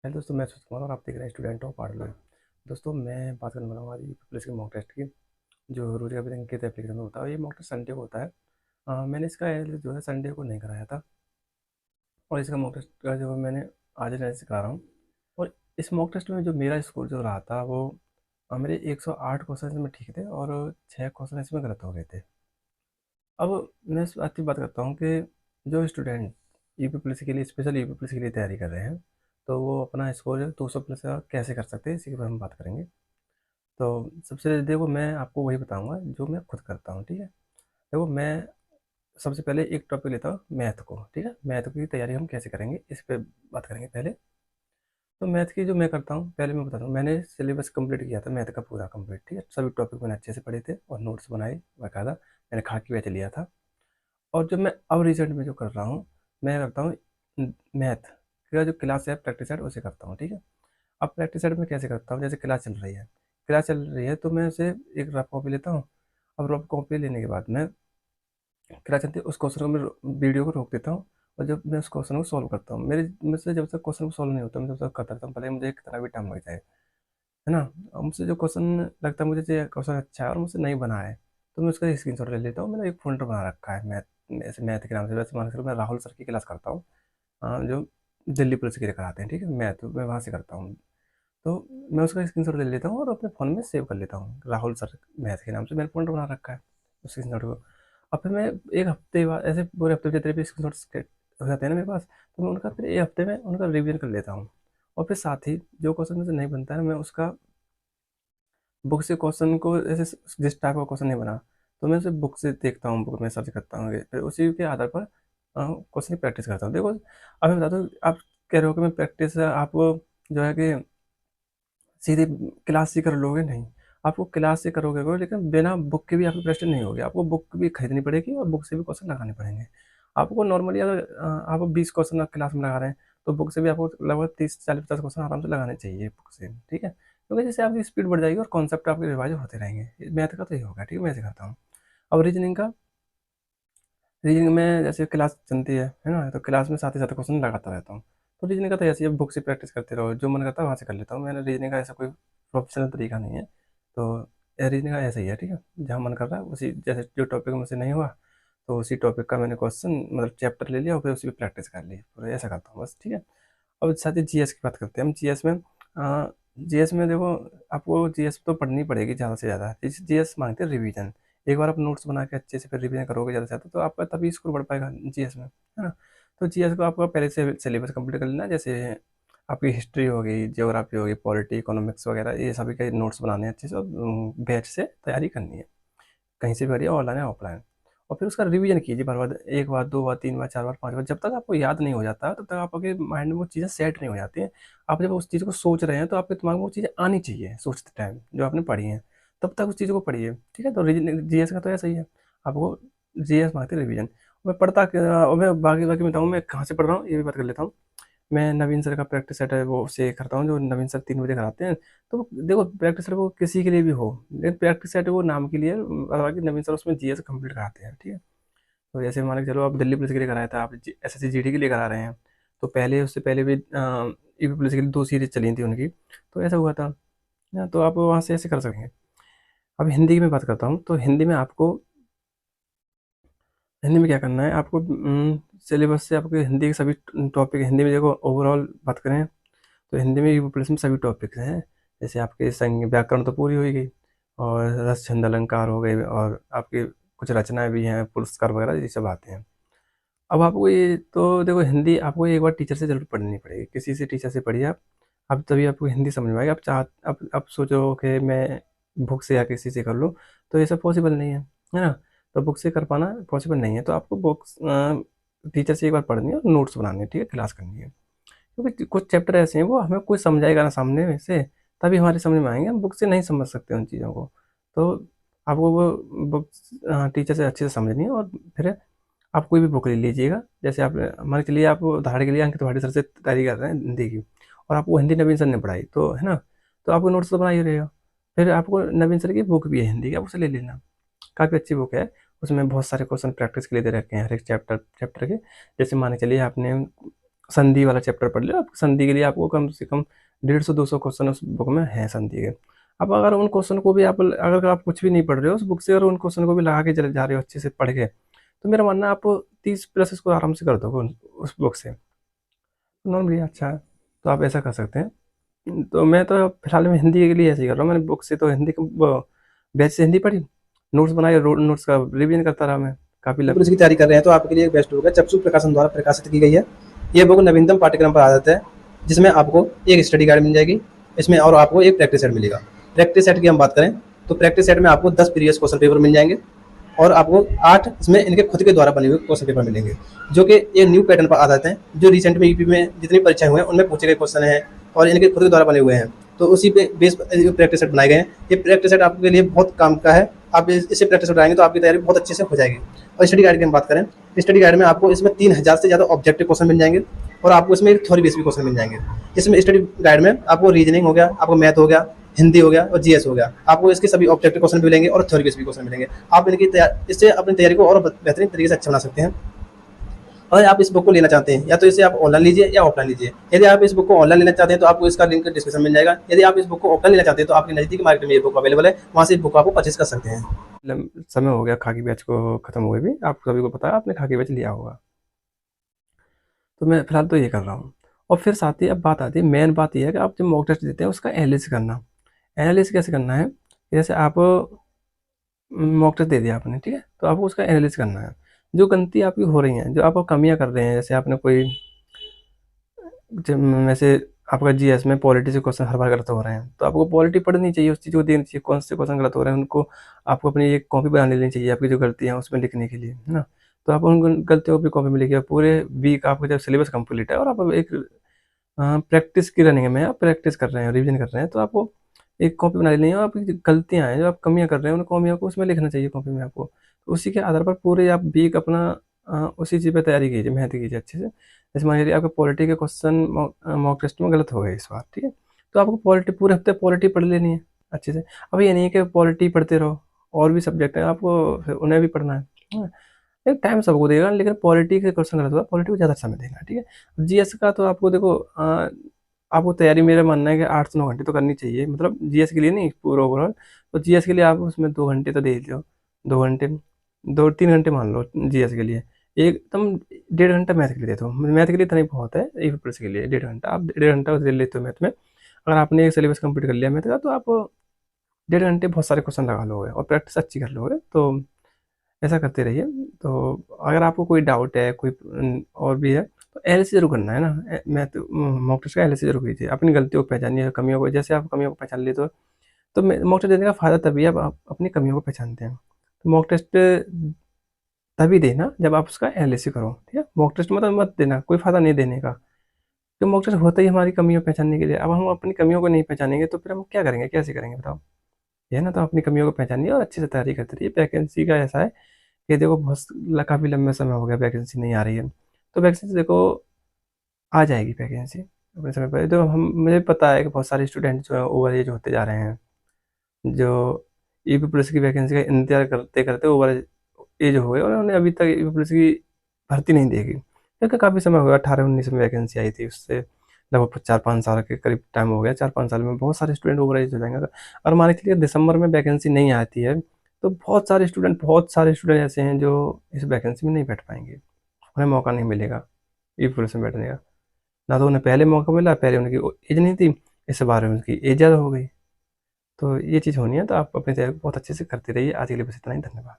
Hello दोस्तों, मैं सुशील कुमार और आप देख रहे हैं स्टूडेंट ऑफ पार्लर। दोस्तों, मैं बात करने वाला हूँ आज पुलिस के मॉक टेस्ट की, जो रोजगार बैंक के एप्लीकेशन में होता है। ये मॉक टेस्ट संडे को होता है। मैंने इसका जो है संडे को नहीं कराया था, और इसका मॉक टेस्ट का जो मैंने आज नए से करा रहा हूँ। और इस मॉक टेस्ट में जो मेरा स्कोर जो रहा था वो मेरे 108 क्वेश्चन में ठीक थे और 6 क्वेश्चन इसमें गलत हो गए थे। अब मैं इस बात की बात करता हूँ कि जो स्टूडेंट यूपी पुलिस के लिए, स्पेशल यूपी पुलिस के लिए तैयारी कर रहे हैं, तो वो अपना स्कोर 200 प्लस का कैसे कर सकते हैं, इसी के बारे में बात करेंगे। तो सबसे देखो, मैं आपको वही बताऊंगा जो मैं खुद करता हूँ, ठीक है। देखो, मैं सबसे पहले एक टॉपिक लेता हूँ, मैथ को, ठीक है। मैथ की तैयारी हम कैसे करेंगे इस पर बात करेंगे पहले। तो मैथ की जो मैं करता हूँ, पहले मैं बताता हूँ। मैंने सिलेबस कंप्लीट किया था मैथ का पूरा कंप्लीट, ठीक है। सभी टॉपिक मैंने अच्छे से पढ़े थे और नोट्स बनाए बाकायदा। मैंने खाकी बैच लिया था। और जो मैं अब रिसेंट में जो कर रहा हूँ, मैं करता हूँ मैथ का जो क्लास है, प्रैक्टिस सेट, उसे करता हूँ, ठीक है। अब प्रैक्टिस सेट में कैसे करता हूँ, जैसे क्लास चल रही है तो मैं उसे एक रफ कॉपी लेता हूँ। अब रफ कॉपी लेने के बाद मैं क्लास चलती है, उस क्वेश्चन को मैं वीडियो को रोक देता हूँ। और जब मैं उस क्वेश्चन को सॉल्व करता हूँ, मेरे मुझसे जब तक क्वेश्चन को सॉल्व नहीं होता, मैं जब तक करता रहता हूँ, भले ही मुझे कितना भी टाइम लग जाए, है ना। और मुझसे जो क्वेश्चन लगता है, मुझे ये क्वेश्चन अच्छा है और मुझसे नहीं बना है, तो मैं उसका स्क्रीनशॉट ले लेता हूँ। मैंने एक फोल्डर बना रखा है मैथ, ऐसे मैथ के नाम से। वैसे मान के चलो, मैं राहुल सर की क्लास करता हूँ, जो दिल्ली पुलिस के लिए कराते हैं, ठीक है। मैथ तो मैं वहाँ से करता हूँ। तो मैं उसका स्क्रीनशॉट ले लेता हूँ और अपने फ़ोन में सेव कर लेता हूँ, राहुल सर मैथ के नाम से मैंने फोल्डर बना रखा है उस स्क्रीनशॉट को। अब फिर मैं एक हफ्ते बाद, ऐसे पूरे हफ्ते जितने भी स्क्रीनशॉट हो जाते हैं ना मेरे पास, तो मैं उनका फिर एक हफ्ते में उनका रिवीजन कर लेता हूँ। और फिर साथ ही जो क्वेश्चन मुझे नहीं बनता है, मैं उसका बुक से क्वेश्चन को, ऐसे जिस टाइप का क्वेश्चन नहीं बना, तो मैं उसे बुक से देखता हूँ, बुक में सर्च करता हूँ, फिर उसी के आधार पर क्वेश्चन की प्रैक्टिस करता हूँ। देखो, अब मैं बताता हूँ, आप कह रहे हो कि मैं प्रैक्टिस, आप जो है कि सीधे क्लास से कर लोगे, नहीं। आपको क्लास से करोगे लेकिन बिना बुक के भी आपकी प्रैक्टिस नहीं होगी। आपको बुक भी खरीदनी पड़ेगी और बुक से भी क्वेश्चन लगाने पड़ेंगे। आपको नॉर्मली अगर आप 20 क्वेश्चन क्लास में लगा रहे हैं, तो बुक से भी आपको लगभग 30 40 50 क्वेश्चन आराम से लगाने चाहिए बुक से, ठीक है। क्योंकि जैसे आपकी स्पीड बढ़ जाएगी और कॉन्सेप्ट आपके रिवाइज होते रहेंगे। मैथ का तो ये होगा, ठीक है। मैं ऐसे करता हूँ। अब रीजनिंग में जैसे क्लास चलती है ना, तो क्लास में साथ ही साथ क्वेश्चन लगाता रहता हूँ। तो रीजनिंग का तो ऐसे ही बुक से प्रैक्टिस करते रहो, जो मन करता है वहाँ से कर लेता हूँ। मैंने रीजनिंग का ऐसा कोई प्रोफेशनल तरीका नहीं है। तो रीजनिंग का ऐसा ही है, ठीक है। जहाँ मन कर रहा है उसी, जैसे जो टॉपिक मुझसे नहीं हुआ, तो उसी टॉपिक का मैंने क्वेश्चन मतलब चैप्टर ले लिया और फिर उसी पर प्रैक्टिस कर ली, तो ऐसा करता हूँ बस, ठीक है। अब साथ ही जीएस की बात करते हैं हम। जीएस में देखो, आपको जीएस तो पढ़नी पड़ेगी ज़्यादा से ज़्यादा। जीएस मांगते हैं रिवीजन। एक बार आप नोट्स बना के अच्छे से फिर रिवीजन करोगे ज़्यादा से ज़्यादा, तो आपका तभी स्कोर बढ़ पाएगा जीएस में, है ना। तो जीएस को आपको पहले से सिलेबस कंप्लीट कर लेना। जैसे आपकी हिस्ट्री हो गई, ज्योग्राफी हो गई, पॉलिटी, इकोनॉमिक्स वगैरह, ये सभी के नोट्स बनाने हैं अच्छे से, और बैच से तैयारी करनी है। कहीं से भी करिए, ऑनलाइन या ऑफलाइन। और फिर उसका रिवीजन कीजिए बार बार, एक बार, दो बार, तीन बार, चार बार, पांच बार, जब तक आपको याद नहीं हो जाता तब तक आपके माइंड में वो चीज़ें सेट नहीं हो जाती हैं। आप जब उस चीज़ को सोच रहे हैं, तो आपके दिमाग में वो चीज़ें आनी चाहिए सोचते टाइम, जो आपने पढ़ी हैं। तब तक उस चीज़ को पढ़िए, ठीक है। तो जीएस का तो ऐसा ही है। आपको जीएस मांगते रिवीजन। और मैं बाकी बाकी बताऊँ मैं कहाँ से पढ़ रहा हूँ, ये भी बात कर लेता हूँ। मैं नवीन सर का प्रैक्टिस सेट है वो से करता हूँ, जो नवीन सर 3 बजे कराते हैं। तो देखो, प्रैक्टिस सेट वो किसी के लिए भी हो, लेकिन प्रैक्टिस सेट वो नाम के लिए है, और बाकी नवीन सर उसमें जीएस कंप्लीट कराते हैं, ठीक है। तो जैसे मान के चलो, आप दिल्ली पुलिस के लिए कराया था, आप एसएससी जीडी के लिए करा रहे हैं, तो पहले उससे पहले भी यूपी पुलिस के लिए 2 सीरीज चली थी उनकी, तो ऐसा हुआ था ना। तो आप वहाँ से ऐसे कर सकेंगे। अब हिंदी की मैं बात करता हूँ, तो हिंदी में क्या करना है आपको, सिलेबस से आपके हिंदी के सभी टॉपिक, हिंदी में देखो ओवरऑल बात करें, तो हिंदी में यूपी पुलिस में सभी टॉपिक्स हैं। जैसे आपके संग व्याकरण तो पूरी हो ही गई, और रस छंद अलंकार हो गए, और आपकी कुछ रचनाएं भी हैं, पुरस्कार वगैरह, ये सब आते हैं। अब आपको ये तो देखो, हिंदी आपको एक बार टीचर से जरूर पढ़नी पड़ेगी, किसी से टीचर से पढ़िए आप। अब तभी आपको हिंदी समझ में आएगी। आप सोचो कि मैं बुक से या किसी से कर लूँ, तो ये सब पॉसिबल नहीं है ना। तो बुक से कर पाना पॉसिबल नहीं है, तो आपको बुक्स टीचर से एक बार पढ़नी है और नोट्स बनाने हैं, ठीक है, क्लास करनी है। क्योंकि कुछ चैप्टर ऐसे हैं, वो हमें कोई समझाएगा ना सामने में से, तभी हमारे समझ में आएंगे। हम बुक से नहीं समझ सकते उन चीज़ों को। तो आपको वो बुक टीचर से अच्छे से समझनी है। और फिर आप कोई भी बुक ले लीजिएगा। जैसे आप मान के चलिए, आप उदाहरण के लिए अंकित त्रिपाठी सर से तैयारी कर रहे हैं हिंदी की, और आपको हिंदी नवीन सर ने पढ़ाई, तो है ना। तो आपको नोट्स तो बना ही रहेगा। फिर आपको नवीन सर की बुक भी है हिंदी की, आप उसे ले लेना। काफ़ी अच्छी बुक है। उसमें बहुत सारे क्वेश्चन प्रैक्टिस के लिए दे रखे हैं, हर एक चैप्टर चैप्टर के। जैसे मान के चलिए, आपने संधि वाला चैप्टर पढ़ लो। आप संधि के लिए आपको कम से कम 150-200 क्वेश्चन उस बुक में है संधि के। अब अगर उन क्वेश्चन को भी आप, अगर आप कुछ भी नहीं पढ़ रहे हो उस बुक से, अगर उन क्वेश्चन को भी लगा के चले जा रहे हो अच्छे से पढ़ के, तो मेरा मानना है आप 30 प्लस इसको आराम से कर दोगे उस बुक से। नॉर्मली अच्छा है, तो आप ऐसा कर सकते हैं। तो मैं तो फिलहाल में हिंदी के लिए ऐसे ही कर रहा हूँ। मैंने बुक से तो हिंदी बैच से हिंदी पढ़ी, नोट्स बनाए, नोट्स का रिवीजन करता रहा मैं काफ़ी पुलिस की तैयारी कर रहे हैं तो आपके लिए बेस्ट होगा। चक्षु प्रकाशन द्वारा प्रकाशित की गई है। ये बुक नवीनतम पाठ्यक्रम पर आधारित है, जिसमें आपको एक स्टडी गाइड मिल जाएगी इसमें, और आपको एक प्रैक्टिस सेट मिलेगा। प्रैक्टिस सेट की हम बात करें तो प्रैक्टिस सेट में आपको 10 प्रीवियस क्वेश्चन पेपर मिल जाएंगे, और आपको 8 इसमें इनके खुद के द्वारा बने हुए क्वेश्चन पेपर मिलेंगे, जो कि ये न्यू पैटर्न पर आधारित हैं। जो रिसेंट में यूपी में जितनी परीक्षाएं हुए हैं उनमें पूछे गए क्वेश्चन हैं और इनके खुद के द्वारा बने हुए हैं। तो उसी पे बेस प्रैक्टिस सेट बनाए गए हैं। ये प्रैक्टिस सेट आपके लिए बहुत काम का है। आप इससे प्रैक्टिस सेट बनाएंगे तो आपकी तैयारी बहुत अच्छे से हो जाएगी। और स्टडी गाइड की हम बात करें, स्टडी गाइड में आपको इसमें 3000 से ज़्यादा ऑब्जेक्टिव क्वेश्चन मिल जाएंगे, और आपको इसमें एक थ्योरी बेस्ड भी क्वेश्चन मिल जाएंगे। इसमें स्टडी गाइड में आपको रीजनिंग हो गया, आपको मैथ हो गया, हिंदी हो गया और जीएस हो गया, आपको इसके सभी ऑब्जेक्टिव क्वेश्चन भी मिलेंगे और थ्योरी बेस्ड भी क्वेश्चन मिलेंगे। आप इससे अपनी तैयारी को और बेहतरीन तरीके से अच्छा बना सकते हैं। और आप इस बुक को लेना चाहते हैं या तो इसे आप ऑनलाइन लीजिए या ऑफलाइन लीजिए। यदि आप इस बुक को ऑनलाइन लेना चाहते हैं तो आपको इसका लिंक डिस्क्रिप्शन मिल जाएगा। यदि आप इस बुक को ऑफलाइन लेना चाहते हैं तो आपके नज़दीकी मार्केट में ये बुक अवेलेबल है, वहाँ से इस बुक को आपको परचेज कर सकते हैं। समय हो गया खाकी बैच को ख़त्म हुए भी, आप सभी को पता है, आपने खाकी बैच लिया होगा। तो मैं फिलहाल तो ये कर रहा हूँ। और फिर साथ ही अब बात आती है, मेन बात ये है कि आप जब मॉक टेस्ट देते हैं उसका एनालिसिस करना। एनालिसिस कैसे करना है, जैसे आप मॉक टेस्ट दे दिया आपने, ठीक है, तो आपको उसका एनालिसिस करना है। जो गलती आपकी हो रही हैं, जो आप कमियां कर रहे हैं, जैसे आपने कोई वैसे आपका जीएस में पॉलिटी से क्वेश्चन हर बार गलत हो रहे हैं, तो आपको पॉलिटी पढ़नी चाहिए, उस चीज़ को देखनी चाहिए कौन से क्वेश्चन गलत हो रहे हैं, उनको आपको अपनी एक कॉपी बना लेनी चाहिए आपकी जो गलतियाँ हैं उसमें लिखने के लिए, है ना। तो आप उन गलतियों की कॉपी में लिखिए। पूरे वीक आपका जब सिलेबस कंप्लीट है और आप एक प्रैक्टिस की रनिंग में आप प्रैक्टिस कर रहे हैं, रिवीजन कर रहे हैं, तो आपको एक कॉपी बना लेनी है और आपकी जो गलतियाँ हैं, जो आप कमियाँ कर रहे हैं, उन कमियों को उसमें लिखना चाहिए कॉपी में आपको। तो उसी के आधार पर पूरे आप वीक अपना उसी चीज़ पे तैयारी कीजिए, मेहनत कीजिए अच्छे से। जैसे मान लीजिए आपके पॉलिटी के क्वेश्चन मॉक टेस्ट में गलत हो गए इस बार, ठीक है, तो आपको पॉलिटी पूरे हफ्ते पॉलिटी पढ़ लेनी है अच्छे से। अब ये नहीं है कि पॉलिटी पढ़ते रहो, और भी सब्जेक्ट हैं आपको फिर उन्हें भी पढ़ना है। एक टाइम सबको देगा, लेकिन पॉलिटी के क्वेश्चन गलत हुआ, पॉलिटी को ज़्यादा समय देना है, ठीक है। जीएस का तो आपको देखो आपको तैयारी, मेरा मानना है कि 8 से 9 घंटे तो करनी चाहिए, मतलब जीएस के लिए नहीं, पूरा ओवरऑल। तो जीएस के लिए आप उसमें 2 घंटे तो दे ही लो, 2 घंटे, 2-3 घंटे मान लो जीएस के लिए। एकदम 1.5 घंटा मैथ के लिए देते हो, मैथ के लिए इतना ही बहुत है, एक प्लस के लिए 1.5 घंटा, आप 1.5 घंटा दे लेते हो मैथ में। अगर आपने एक सिलेबस कंप्लीट कर लिया मैथ का, तो आप 1.5 घंटे बहुत सारे क्वेश्चन लगा लोगे और प्रैक्टिस अच्छी कर लोगे। तो ऐसा करते रहिए। तो अगर आपको कोई डाउट है, कोई और भी है, तो एनालिसिस ज़रूर करना है ना। मैं तो मॉक टेस्ट का एनालिसिस ज़रूर कीजिए, अपनी गलतियों को पहचानिए, कमियों को। जैसे आप कमियों को पहचान लिए तो मॉक टेस्ट देने का फ़ायदा तभी है, आप अपनी कमियों को पहचानते हैं। तो मॉक टेस्ट तभी देना जब आप उसका एनालिसिस करो, ठीक है। मॉक टेस्ट मतलब मत देना, कोई फ़ायदा नहीं देने का, तो मॉक टेस्ट होता ही हमारी कमियों को पहचानने के लिए। अब हम अपनी कमियों को नहीं पहचानेंगे तो फिर हम क्या करेंगे, कैसे करेंगे बताओ। ये है ना, तो अपनी कमियों को पहचानिए और अच्छे से तैयारी करते रहिए। वैकेंसी का ऐसा है कि देखो बहुत काफ़ी लंबे समय हो गया वैकेंसी नहीं आ रही है, तो वैकेंसी देखो आ जाएगी वैकेंसी अपने समय पर। तो हम, मुझे पता है कि बहुत सारे स्टूडेंट जो है ओवर एज होते जा रहे हैं, जो यूपी पुलिस की वैकेंसी का इंतजार करते करते ओवर एज हो गए और उन्होंने अभी तक यूपी पुलिस की भर्ती नहीं देखी, क्योंकि काफ़ी समय हो गया। 18-19 में वैकेंसी आई थी, उससे लगभग 4-5 साल के करीब टाइम हो गया। 4-5 साल में बहुत सारे स्टूडेंट ओवर एज हो जाएंगे। और मान के चलिए दिसंबर में वैकेंसी नहीं आती है, तो बहुत सारे स्टूडेंट ऐसे हैं जो इस वैकेंसी में नहीं बैठ पाएंगे, उन्हें मौका नहीं मिलेगा यूपी पुलिस में बैठने का। ना तो उन्हें पहले मौका मिला, पहले उनकी एज नहीं थी, इस बार में उनकी एज ज़्यादा हो गई। तो ये चीज़ होनी है, तो आप अपनी तैयारी को बहुत अच्छे से करते रहिए। आज के लिए बस इतना ही, धन्यवाद।